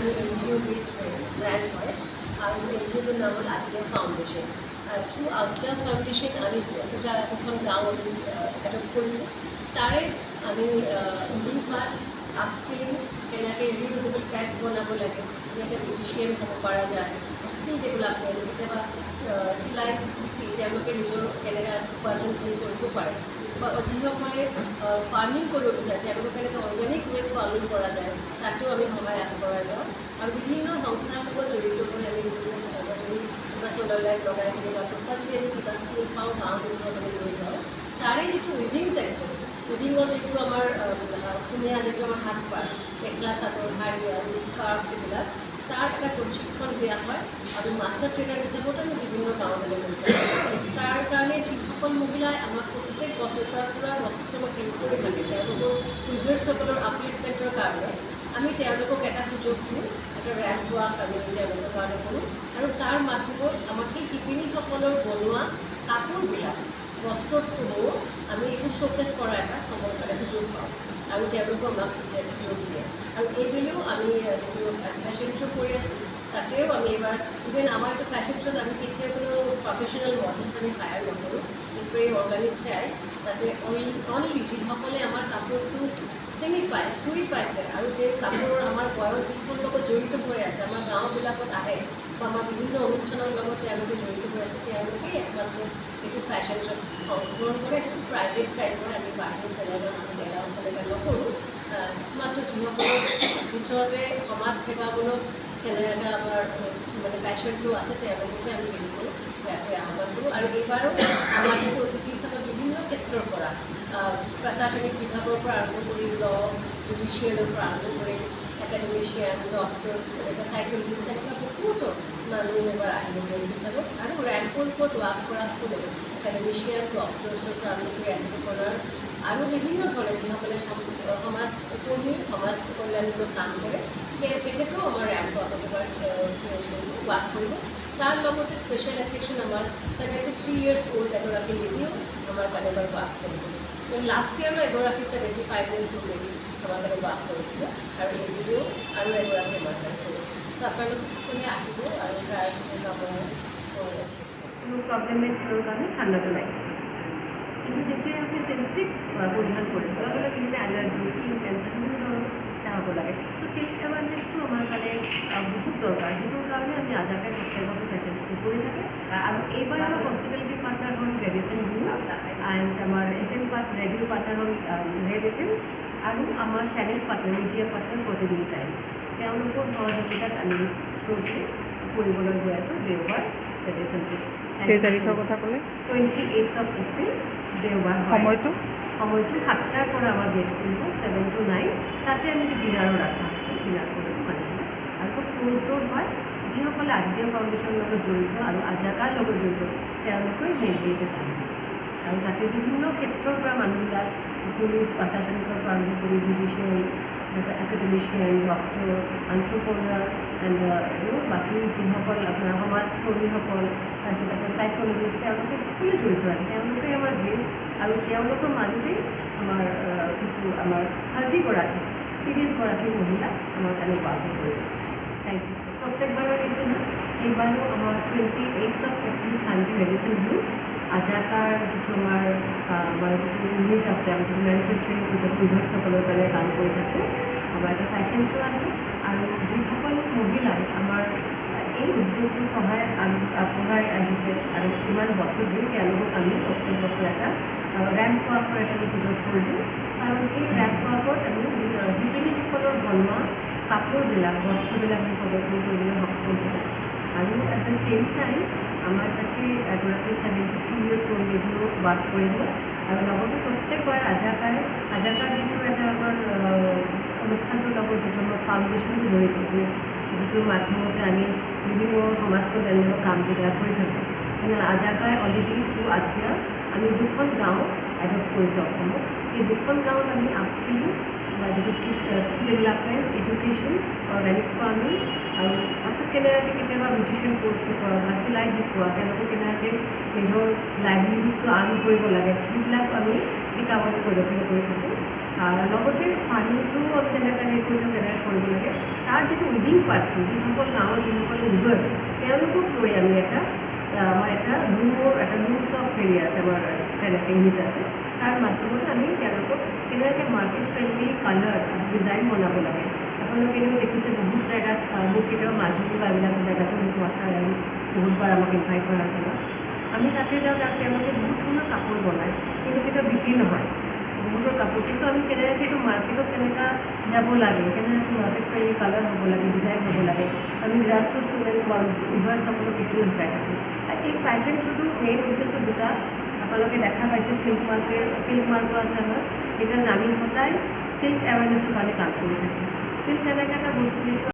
আমি NGO based brand হয় R NGOটোৰ নাম হ'ল আদ্যা ফাউণ্ডেশ্যন। থ্ৰু আদ্যা ফাউণ্ডেশ্যন আমি দুটা এখন গাঁও আমি এডপ্ট কৰিছোঁ। তাৰে আমি নিউ পাৰ্ট আপস্কিলিং কেনেকৈ ৰিউজেবল পেডছ বনাব লাগে, কেনেকৈ বিউটিচিয়ান হ'ব পৰা যায়, স্কিল ডেভেলপমেণ্ট, কেতিয়াবা চিলাই শিকি তেওঁলোকে নিজৰ কেনেকৈ উপাৰ্জনখিনি কৰিব পাৰে, বা যিসকলে ফাৰ্মিং কৰিব বিচাৰে তেওঁলোকে কেনেকৈ অৰ্গেনিক ৱেত ফাৰ্মিং কৰা যায় তাতো আমি সহায় আগবঢ়াই যাওঁ। আৰু বিভিন্ন সংস্থাৰ লগত জড়িত হৈ আমি বিভিন্ন যদি কিবা চ'লাৰ লাইট লগাই দিয়ে বা কোনোবা যদি আমি কিবা স্কিল পাওঁ গাঁওবিলাকত আমি লৈ যাওঁ। তাৰে যিটো উইভিং ছেক্টৰ, উইভিঙত যিটো আমাৰ অসমীয়া যিটো আমাৰ সাজপাৰ, মেখেলা চাদৰ, শাৰী আৰু স্কাৰ্ফ যিবিলাক, তাৰ এটা প্ৰশিক্ষণ দিয়া হয় আৰু মাষ্টাৰ ট্ৰেইনাৰ হিচাপতো আমি বিভিন্ন গাঁৱলৈ লৈ যাওঁ। তাৰ কাৰণে যিসকল মহিলাই আমাক প্ৰত্যেক বছৰৰ পৰা বছৰটো আমাক হেল্প কৰি থাকে, তেওঁলোকৰ উইভাৰ্ছসকলৰ আপলিফমেণ্টৰ কাৰণে আমি তেওঁলোকক এটা সুযোগ দিওঁ, এটা ৰেম্প ৱাক আমি তেওঁলোকৰ কাৰণে কৰোঁ। আৰু তাৰ মাধ্যমত আমাক সেই শিপিনীসকলৰ বনোৱা কাপোৰবিলাক বস্ত্ৰসমূহ আমি এইটো শ্ব'কেছ কৰা এটা সময় মানে সুযোগ পাওঁ আৰু তেওঁলোকেও আমাক সুযোগ দিয়ে। আৰু এইবেলিও আমি যিটো ফেশ্বন শ্ব' কৰি আছোঁ তাতেও আমি এইবাৰ ইভেন আমাৰ এইটো ফেশ্বন শ্ব'ত আমি কেতিয়াও কোনো প্ৰফেশ্যনেল মডেলছ আমি হায়াৰ নকৰোঁ, ইটছ ভেৰি অৰ্গেনিক টাইপ। তাতে অনলি যিসকলে আমাৰ কাপোৰটো চিনি পায়, চুই পাইছে আৰু সেই কাপোৰৰ আমাৰ বয়ন শিল্পৰ লগত জড়িত হৈ আছে, আমাৰ গাঁওবিলাকত আহে বা আমাৰ বিভিন্ন অনুষ্ঠানৰ লগত তেওঁলোকে জড়িত হৈ আছে, তেওঁলোকেই একমাত্ৰ এইটো ফেশ্বন শ্ব'ত অংশগ্ৰহণ কৰে। এইটো প্ৰাইভেট টাইপ হয়, আমি বাহিৰত তেনেকৈ আমি মেলাও তেনেকৈ নকৰোঁ। একমাত্ৰ যিসকলৰ ভিতৰতে সমাজ সেৱামূলক তেনেকৈ আমাৰ মানে পেশ্যনটো আছে তেওঁলোককে আমি হেৰি কৰোঁ, ইয়াতে আহ্বান কৰোঁ। আৰু এইবাৰো আমাৰ যিটো অতিথি হিচাপে বিভিন্ন ক্ষেত্ৰৰ পৰা প্ৰশাসনিক বিভাগৰ পৰা আৰম্ভ কৰি ল, জুডিচিয়েলৰ পৰা আৰম্ভ কৰি একাডেমিচিয়ান, ডক্টৰ, তেনেকৈ চাইকলজিষ্ট, তেনেকুৱা বহুতো মানুহ এবাৰ আহিব গেষ্ট হিচাপত। আৰু ৰেম্পৰ ওপৰত ৱাক কৰা সকলো একাডেমিচিয়ান, ডক্টৰ্ছৰ পৰা আৰম্ভ কৰি এণ্টাৰপ্ৰনাৰ আৰু বিভিন্ন ধৰণে যিসকলে সমাজকৰ্মী, সমাজ কল্যাণমূলক কাম কৰে তেখেতেও আমাৰ ৰেম্প ৱাকত এবাৰ ৱাক কৰিব। তাৰ লগতে স্পেচিয়েল এট্ৰেকশ্যন আমাৰ 73 years old এগৰাকী লেডিও আমাৰ কাৰণে এবাৰ ৱাক কৰিব। লাষ্ট ইয়াৰো এগৰাকী 75 years old লেডি আমাৰ কাৰণে ৱাক কৰিছিলে আৰু লেডিও আৰু এগৰাকী আমাৰ কাৰণে কৰিব। তো আপোনালোক সকলোৱে আহিব আৰু তাৰ আমাৰ কোনো প্ৰব্লেম নাই স্কিনৰ কাৰণে, ঠাণ্ডাটো নাই। কিন্তু যেতিয়া আপুনি চেন্সিটিভ পৰিধান কৰিব হ'লে কিন্তু এলাৰ্জি, স্কিন কেঞ্চাৰ বিভিন্ন ধৰণৰ হ'ব লাগে। চ' চেল্ফ এৱাৰনেছটো আমাৰ কাৰণে বহুত দৰকাৰ, সেইটোৰ কাৰণে আমি আজাকে প্ৰত্যেক বছৰ ফেশ্বন শ্ব'টো কৰি থাকে। আৰু এইবাৰ আমাৰ হস্পিটেলিটি পাৰ্টনাৰ হ'ল ৰেডিচন ব্লু এণ্ড আমাৰ FM ৰেডিঅ' পাৰ্টনাৰ হ'ল ৰেড FM আৰু আমাৰ চেনেল পাৰ্টনাৰ, মিডিয়া পাৰ্টনাৰ প্ৰতিদিন টাইমছ। তেওঁলোকৰ সহযোগিতাত আমি শ্ব'টো কৰিবলৈ গৈ আছোঁ দেওবাৰ ৰেডিচন ব্লু। কেই তাৰিখৰ কথা ক'লে? 28 এপ্ৰিল দেওবাৰ। সময়টো 7টাৰ পৰা আমাৰ গেট খুলিব, 7 to 9। তাতে আমি ডিনাৰো ৰখা হৈছে, ডিনাৰ কৰিব মানুহবিলাক। আৰু খুব ক্ল'জ ড'ৰ হয়, যিসকলে আদ্যা ফাউণ্ডেশ্যনৰ লগত জড়িত আৰু আজাকাৰ লগত জড়িত তেওঁলোকে মেইনলি পায়। আৰু তাতে বিভিন্ন ক্ষেত্ৰৰ পৰা মানুহবিলাক পুলিচ, প্ৰশাসনিকৰ পৰা আৰম্ভ কৰি জুডিচিয়েলছ, একাডেমিচিয়ান, ডক্টৰ, এণ্টাৰপ্ৰনাৰ এণ্ড বাকী যিসকল আপোনাৰ সমাজকৰ্মীসকল, তাৰপিছত আকৌ চাইকলজিষ্ট, তেওঁলোকে সকলোৱে জড়িত আছে, তেওঁলোকে আমাৰ গেষ্ট। আৰু তেওঁলোকৰ মাজতেই আমাৰ আমাৰ 30গৰাকী মহিলা আমাৰ কাৰণে ৱাক কৰিব। Thank you so'. প্ৰত্যেকবাৰৰ নিচিনা এইবাৰো আমাৰ 28 এপ্ৰিল চানডে ৰেডিচন ব্লু আজাকাৰ যিটো আমাৰ যিটো ইউনিট আছে, আমি যিটো মেনুফেকচাৰিং উইভাৰ্ছসকলৰ কাৰণে কাম কৰি থাকোঁ, আমাৰ এটা ফেশ্বন শ্ব' আছে। আৰু যিসকল মহিলাই আমাৰ এই উদ্যোগটোৰ সহায় আগবঢ়াই আহিছে আৰু ইমান বছৰ ধৰি তেওঁলোকক আমি প্ৰত্যেক বছৰ এটা ৰেম্প ৱাকৰ এটা সুযোগ কৰি দিওঁ। কাৰণ সেই ৰেম্প ৱাকত আমি শিপিনীসকলৰ বনোৱা কাপোৰবিলাক, বস্তুবিলাক আমি প্ৰদৰ্শন কৰিবলৈ সক্ষম হওঁ। আৰু এট দ্য ছেইম টাইম আমাৰ তাতে এগৰাকী 73 years old লেডিও ৱাক কৰিব। আৰু লগতে প্ৰত্যেকবাৰ আজাকাৰ যিটো এটা আমাৰ অনুষ্ঠানটোৰ লগত যিটো আমাৰ ফাউণ্ডেশ্যনটো জড়িত, যিটোৰ মাধ্যমতে আমি বিভিন্ন সমাজ কল্যাণমূলক কামবিলাক কৰি থাকোঁ। আজাকাই অলৰেডি থ্ৰু আদ্যা আমি 2খন গাঁও এডপ্ট কৰিছোঁ অসমত। এই 2খন গাঁৱত আমি আপস্কিলিং বা যিটো skill development, education, organic farming আৰু অৰ্থাৎ কেনেকৈ কেতিয়াবা বিউটিচিয়ান কোৰ্চ শিকোৱা বা চিলাই শিকোৱা, তেওঁলোকে কেনেকৈ নিজৰ লাইভলিহুডটো আৰ্ণ কৰিব লাগে, সেইবিলাক আমি শিকাবলৈ প্ৰদৰ্শন কৰি থাকোঁ। লগতে ফাৰ্মিংটো আমি তেনেকৈ কেনেকৈ কৰিব লাগে তাৰ যিটো উইভিং পাৰ্টটো যিসকল গাঁৱৰ যিসকল উইভাৰ্ছ তেওঁলোকক লৈ আমি আমাৰ এটা লুমছ অফ হেৰি আছে আমাৰ তেনেকৈ ইউনিট আছে তাৰ মাধ্যমতে আমি তেওঁলোকক কেনেকৈ মাৰ্কেট ফ্ৰেণ্ডলি কালাৰ ডিজাইন বনাব লাগে আপোনালোকে এনেও দেখিছে বহুত জেগাত মোক কেতিয়াবা মাজুলী বা এইবিলাক জেগাতো মোক বহুতবাৰ আমাক ইনভাইট কৰা হৈছে আমি তাতে যাওঁ তাত তেওঁলোকে বহুত ধৰণৰ কাপোৰ বনায় কিন্তু কেতিয়াও বিক্ৰী নহয় বহুতৰ কাপোৰ কিন্তু আমি কেনেকৈ মাৰ্কেটত কেনেকৈ যাব লাগে কেনেকৈ মাৰ্কেট ফ্ৰেণ্ডলি কালাৰ হ'ব লাগে ডিজাইন হ'ব লাগে আমি গ্ৰাছ ৰুট ষ্টুডেণ্ট বা উইভাৰ্ছসকলক এইটোও শিকাই থাকোঁ এই ফেশ্বন শ্ব'টো মেইন উদ্দেশ্য দুটা আপোনালোকে দেখা পাইছে চিল্ক মাৰ্কো আছে আমাৰ বিকজ আমি সদায় চিল্ক এৱাৰনেছৰ কাৰণে কাম কৰি থাকোঁ চিল্ক এনেকৈ এটা বস্তু যিটো